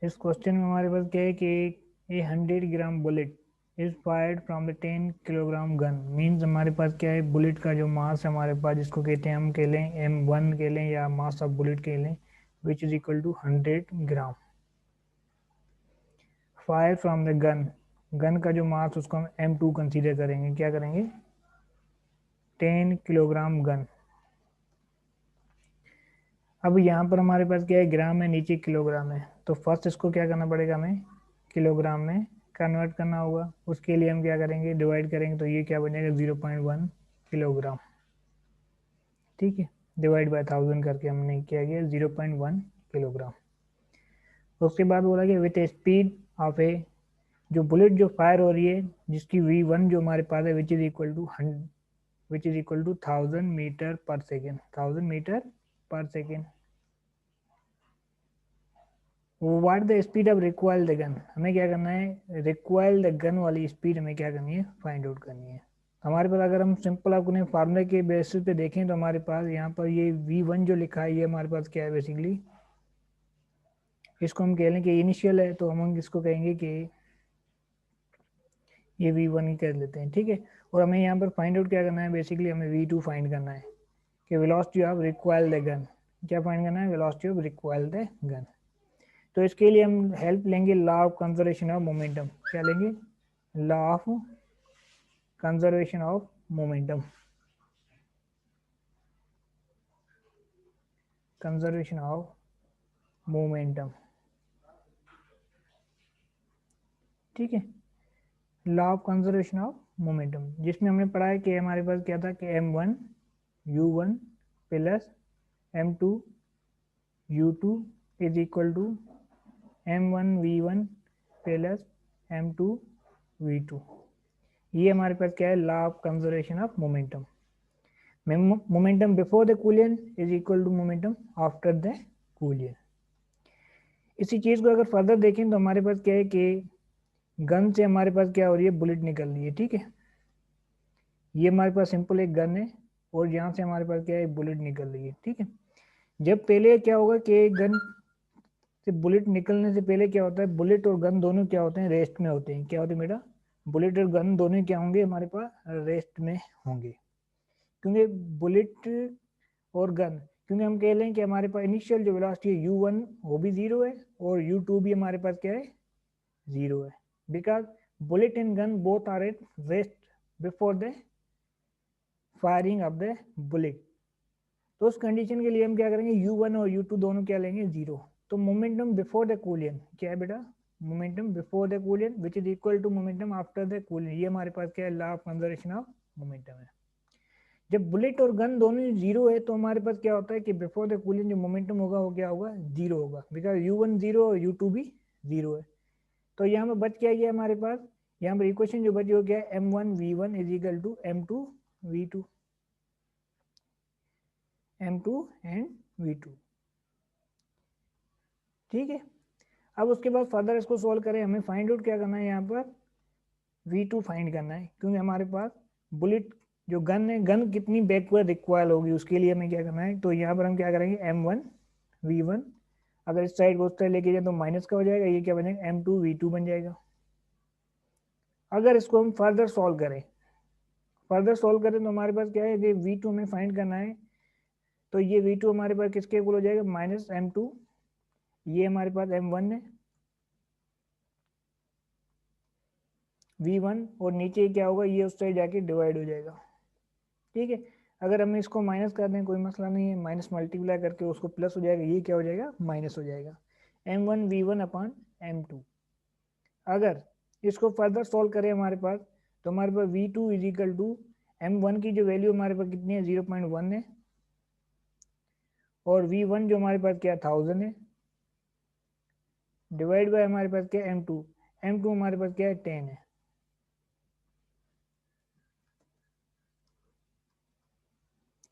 इस क्वेश्चन में हमारे पास क्या है कि a 100 gram bullet is fired from the 10 kilogram gun. Means हमारे पास क्या है, बुलेट का जो मास है हमारे पास, जिसको कहते हैं हम कह लें M1 कह लें या मास ऑफ बुलेट कह लें, which is equal to 100 gram. Fire from the gun, gun का जो मास उसको हम M2 कंसीडर करेंगे। क्या करेंगे? 10 किलोग्राम गन। अब यहाँ पर हमारे पास क्या है, ग्राम है, नीचे किलोग्राम है, तो फर्स्ट इसको क्या करना पड़ेगा, हमें किलोग्राम में कन्वर्ट करना होगा। उसके लिए हम क्या करेंगे, डिवाइड करेंगे, तो ये क्या बनेगा 0.1 किलोग्राम। ठीक है, डिवाइड बाय 1000 करके हमने क्या किया 0.1 किलोग्राम। उसके बाद बोला कि विथ ए स्पीड ऑफ ए, जो बुलेट जो फायर हो रही है जिसकी V1 जो हमारे पास है which is equal to 1000 metre per second, 1000 metre per second. What the speed of recoil the gun, हमें क्या करना है, रिक्वायल द गन वाली स्पीड हमें क्या करनी है, फाइंड आउट करनी है। हमारे पास अगर हम सिंपल अपने फार्मूले के बेसिस पे देखें तो हमारे पास यहाँ पर ये V1 जो लिखा है ये हमारे पास क्या है, बेसिकली इसको हम कह लें कि इनिशियल है, तो हम इसको कहेंगे कि ये V1 ही कर लेते हैं। ठीक है, और हमें यहाँ पर फाइंड आउट क्या करना है, बेसिकली हमें V2 फाइंड करना है कि velocity of recoil the gun. क्या फाइंड करना है, velocity of recoil the gun. तो इसके लिए हम हेल्प लेंगे law of conservation of momentum. क्या लेंगे, law of conservation of momentum, conservation of momentum. ठीक है, law of conservation of momentum, जिसमें हमने पढ़ा है कि हमारे पास क्या था कि M1 U1 plus M2 U2 is equal to M1 V1 plus M2 V2। ये हमारे पास क्या है, law of conservation of momentum. Momentum before the collision is equal to momentum after the collision. इसी चीज को अगर फर्दर देखें तो हमारे पास क्या है कि गन से हमारे पास क्या हो रही है, बुलेट निकल रही है। ठीक है, ये हमारे पास सिंपल एक गन है और यहाँ से हमारे पास क्या है, बुलेट निकल रही है। ठीक है, जब पहले क्या होगा कि गन से बुलेट निकलने से पहले क्या होता है, बुलेट और गन दोनों क्या होते हैं, रेस्ट में होते हैं। क्या होते हैं बेटा, बुलेट और गन दोनों क्या होंगे, हमारे पास रेस्ट में होंगे। क्योंकि बुलेट और गन, क्योंकि हम कह लें कि हमारे पास इनिशियल जो वेलोसिटी है U1 वो भी 0 है और U2 भी हमारे पास क्या है, 0 है, because bullet and gun both are at rest before the firing of the bullet. तो उस कंडीशन के लिए हम क्या करेंगे, U1 और U2 दोनों क्या लेंगे, 0। तो मोमेंटम बिफोर द कूलियन क्या है बेटा, momentum before the collision which is equal to momentum after the collision. ये हमारे पास क्या है, law of conservation of momentum है। जब बुलेट और गन दोनों 0 है तो हमारे पास क्या होता है कि बिफोर द कूलिंग जो मोमेंटम होगा वो क्या होगा, 0 होगा, बिकॉज U1 0 और U2 भी 0 है। तो यहाँ पर बच क्या गया हमारे पास, यहाँ पर इक्वेशन जो बची हो गया M1 V1 is equal to M2 V2, M2 and V2। ठीक है, अब उसके बाद फर्दर इसको सोल्व करें, हमें फाइंड आउट क्या करना है, यहाँ पर V2 फाइंड करना है, क्योंकि हमारे पास बुलेट जो गन है, गन कितनी बैकवर्ड रिक्वायर होगी उसके लिए हमें क्या करना है। तो यहाँ पर हम क्या करेंगे, M1 V1 अगर इस साइड को उस साइड लेके जाए तो माइनस का हो जाएगा, ये क्या बनेगा M2 V2 बन जाएगा। अगर इसको हम फर्दर सॉल्व करें, तो हमारे पास क्या है, ये V2 हमें फाइंड करना है। तो ये V2 हमारे पास किसके इक्वल हो जाएगा, माइनस M2, ये हमारे पास M1 है V1, और नीचे क्या होगा, ये उस साइड जाके डिवाइड हो जाएगा। ठीक है, अगर हम इसको माइनस कर दें कोई मसला नहीं है, माइनस मल्टीप्लाई करके उसको प्लस हो जाएगा, ये क्या हो जाएगा, माइनस हो जाएगा M1 V1 अपॉन M2। अगर इसको फर्दर सॉल्व करें हमारे पास, तो हमारे पास V2 is equal to M1 की जो वैल्यू हमारे पास कितनी है, 0.1 है, और V1 जो हमारे पास क्या 1000 है, डिवाइड बाय हमारे पास क्या M2, M2 हमारे पास क्या है 10 है।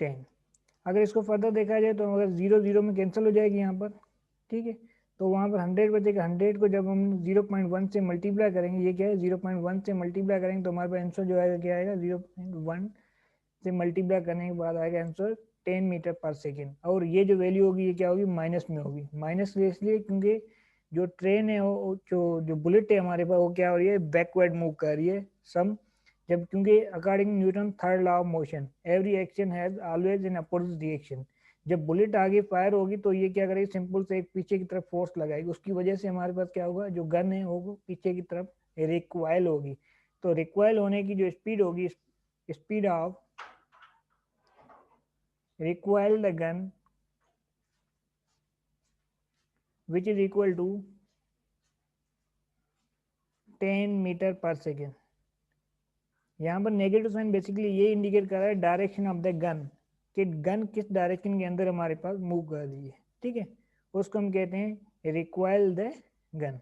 10, अगर इसको फर्दर देखा जाए तो अगर 0 0 में कैंसिल हो जाएगी यहाँ पर। ठीक है, तो वहाँ पर 100 बचेगा, 100 को जब हम 0.1 से मल्टीप्लाई करेंगे, ये क्या है 0.1 से मल्टीप्लाई करेंगे तो हमारे पास आंसर जो आएगा क्या आएगा, 0.1 से मल्टीप्लाई करने के बाद आएगा आंसर 10 मीटर पर सेकेंड। और ये जो वैल्यू होगी ये क्या होगी, माइनस में होगी। माइनस इसलिए क्योंकि जो ट्रेन है वो जो बुलेट है हमारे पास, वो क्या हो रही है, बैकवर्ड मूव कर रही है सम, जब क्योंकि according Newton third law of motion every action has always an opposite reaction. जब बुलेट आगे फायर होगी तो ये क्या करेगी, सिंपल से एक पीछे की तरफ फोर्स लगाएगी, उसकी वजह से हमारे पास क्या होगा, जो गन है वो पीछे की तरफ रिक्वाइल होगी। तो रिक्वाइल होने की जो स्पीड होगी, speed of recoil the gun which is equal to 10 metre per second. यहाँ पर नेगेटिव साइन बेसिकली ये इंडिकेट कर रहा है डायरेक्शन ऑफ द गन, कि गन किस डायरेक्शन के अंदर हमारे पास मूव कर रही है, ठीक है, उसको हम कहते हैं रिक्वाइल द गन।